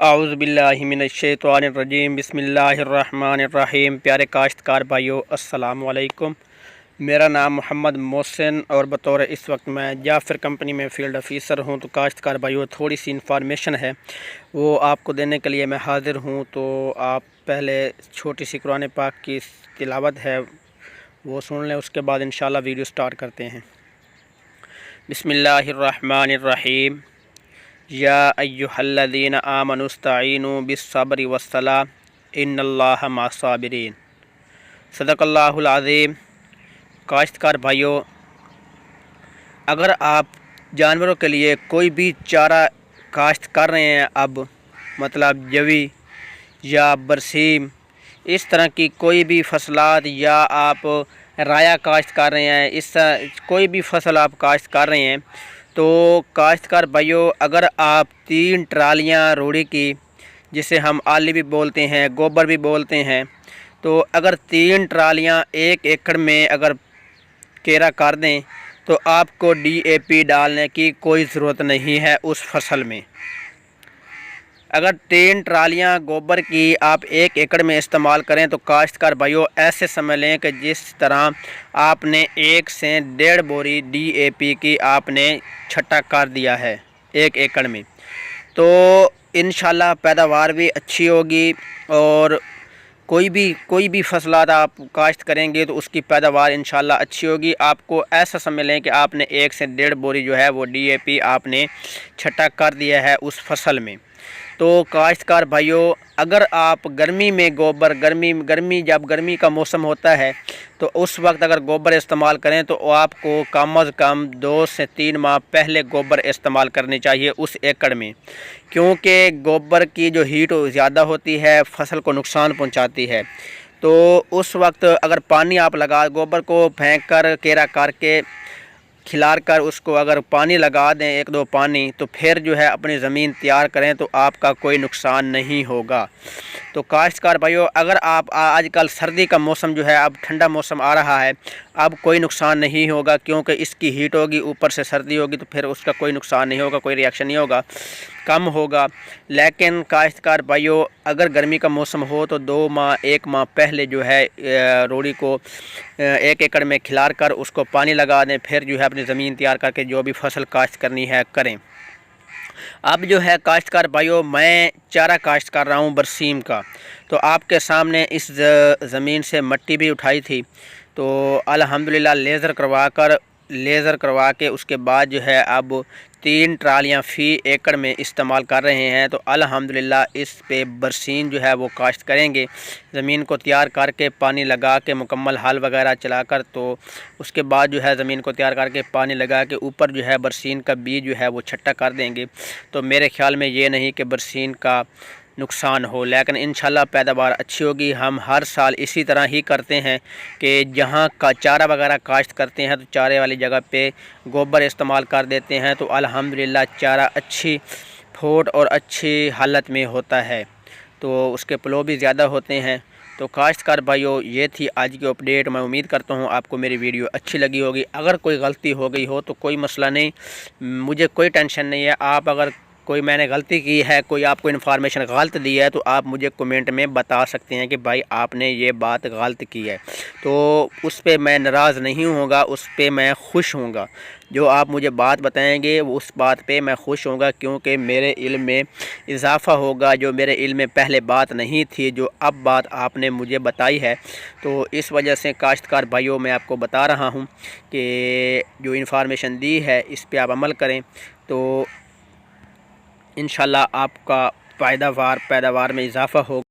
اعوذ باللہ من الشیطان الرجیم بسم اللہ الرحمن الرحیم۔ پیارے کاشتکار بھائیو السلام علیکم۔ میرا نام محمد محسن اور بطور اس وقت میں جعفر کمپنی میں فیلڈ آفیسر ہوں۔ تو کاشتکار بھائیو تھوڑی سی انفارمیشن ہے وہ آپ کو دینے کے لیے میں حاضر ہوں۔ تو آپ پہلے چھوٹی سی قرآن پاک کی تلاوت ہے وہ سن لیں، اس کے بعد انشاءاللہ ویڈیو سٹارٹ کرتے ہیں۔ بسم اللہ الرحمن الرحیم۔ یا ایہا الذین آمنوا استعینوا بالصبر والصلاۃ ان اللہ مع الصابرین۔ صدق اللہ العظیم۔ کاشتکار بھائیو، اگر آپ جانوروں کے لیے کوئی بھی چارہ کاشت کر رہے ہیں، اب مطلب جوی یا برسیم اس طرح کی کوئی بھی فصلات، یا آپ رایا کاشت کر رہے ہیں، اس طرح کوئی بھی فصل آپ کاشت کر رہے ہیں، تو کاشتکار بھائیو اگر آپ 3 ٹرالیاں روڑی کی، جسے ہم آلی بھی بولتے ہیں، گوبر بھی بولتے ہیں، تو اگر 3 ٹرالیاں 1 ایکڑ میں اگر کیرا کر دیں تو آپ کو ڈی اے پی ڈالنے کی کوئی ضرورت نہیں ہے اس فصل میں۔ اگر 3 ٹرالیاں گوبر کی آپ 1 ایکڑ میں استعمال کریں تو کاشتکار بھائیو ایسے سمجھ لیں کہ جس طرح آپ نے 1 سے 1.5 بوری ڈی اے پی کی آپ نے چھٹا کر دیا ہے 1 ایکڑ میں، تو انشاءاللہ پیداوار بھی اچھی ہوگی، اور کوئی بھی فصلات آپ کاشت کریں گے تو اس کی پیداوار انشاءاللہ اچھی ہوگی۔ آپ کو ایسا سمجھ لیں کہ آپ نے 1 سے 1.5 بوری جو ہے وہ ڈی اے پی آپ نے چھٹا کر دیا ہے اس فصل میں۔ تو کاشتکار بھائیو اگر آپ گرمی میں گوبر جب گرمی کا موسم ہوتا ہے تو اس وقت اگر گوبر استعمال کریں تو آپ کو کم از کم 2 سے 3 ماہ پہلے گوبر استعمال کرنی چاہیے اس ایکڑ میں، کیونکہ گوبر کی جو ہیٹ زیادہ ہوتی ہے فصل کو نقصان پہنچاتی ہے۔ تو اس وقت اگر پانی آپ گوبر کو پھینک کر کیرا کر کے کھلار کر اس کو اگر پانی لگا دیں 1-2 پانی، تو پھر جو ہے اپنی زمین تیار کریں تو آپ کا کوئی نقصان نہیں ہوگا۔ تو کاشتکار بھائیو اگر آپ آج کل سردی کا موسم جو ہے، اب ٹھنڈا موسم آ رہا ہے، اب کوئی نقصان نہیں ہوگا، کیونکہ اس کی ہیٹ ہوگی اوپر سے سردی ہوگی، تو پھر اس کا کوئی نقصان نہیں ہوگا، کوئی ریاکشن نہیں ہوگا، کم ہوگا۔ لیکن کاشتکار بھائیو اگر گرمی کا موسم ہو تو 1 ماہ پہلے جو ہے روڑی کو 1 ایکڑ میں کھلار کر اس کو پانی لگا دیں، پھر جو ہے اپنی زمین تیار کر کے جو بھی فصل کاشت کرنی ہے کریں۔ اب جو ہے کاشتکار بھائیو میں چارہ کاشت کر رہا ہوں برسیم کا، تو آپ کے سامنے اس زمین سے مٹی بھی اٹھائی تھی، تو الحمدللہ لیزر کروا کے اس کے بعد جو ہے اب 3 ٹرالیاں فی ایکڑ میں استعمال کر رہے ہیں۔ تو الحمدللہ اس پہ برسیم جو ہے وہ کاشت کریں گے، زمین کو تیار کر کے پانی لگا کے مکمل ہل وغیرہ چلا کر، تو اس کے بعد جو ہے زمین کو تیار کر کے پانی لگا کے اوپر جو ہے برسیم کا بیج جو ہے وہ چھٹا کر دیں گے۔ تو میرے خیال میں یہ نہیں کہ برسیم کا نقصان ہو، لیکن انشاءاللہ پیداوار اچھی ہوگی۔ ہم ہر سال اسی طرح ہی کرتے ہیں کہ جہاں کا چارہ وغیرہ کاشت کرتے ہیں تو چارے والی جگہ پہ گوبر استعمال کر دیتے ہیں، تو الحمدللہ چارہ اچھی پھوٹ اور اچھی حالت میں ہوتا ہے، تو اس کے پلو بھی زیادہ ہوتے ہیں۔ تو کاشتکار بھائیو یہ تھی آج کی اپڈیٹ۔ میں امید کرتا ہوں آپ کو میری ویڈیو اچھی لگی ہوگی۔ اگر کوئی غلطی ہو گئی ہو تو کوئی مسئلہ نہیں، مجھے کوئی ٹینشن نہیں ہے۔ آپ اگر کوئی میں نے غلطی کی ہے، کوئی آپ کو انفارمیشن غلط دی ہے، تو آپ مجھے کمنٹ میں بتا سکتے ہیں کہ بھائی آپ نے یہ بات غلط کی ہے، تو اس پہ میں ناراض نہیں ہوں گا، اس پہ میں خوش ہوں گا۔ جو آپ مجھے بات بتائیں گے اس بات پہ میں خوش ہوں گا، کیونکہ میرے علم میں اضافہ ہوگا، جو میرے علم میں پہلے بات نہیں تھی جو اب بات آپ نے مجھے بتائی ہے۔ تو اس وجہ سے کاشتکار بھائیوں میں آپ کو بتا رہا ہوں کہ جو انفارمیشن دی ہے اس پہ آپ عمل کریں، تو انشاءاللہ آپ کا پیداوار میں اضافہ ہوگا۔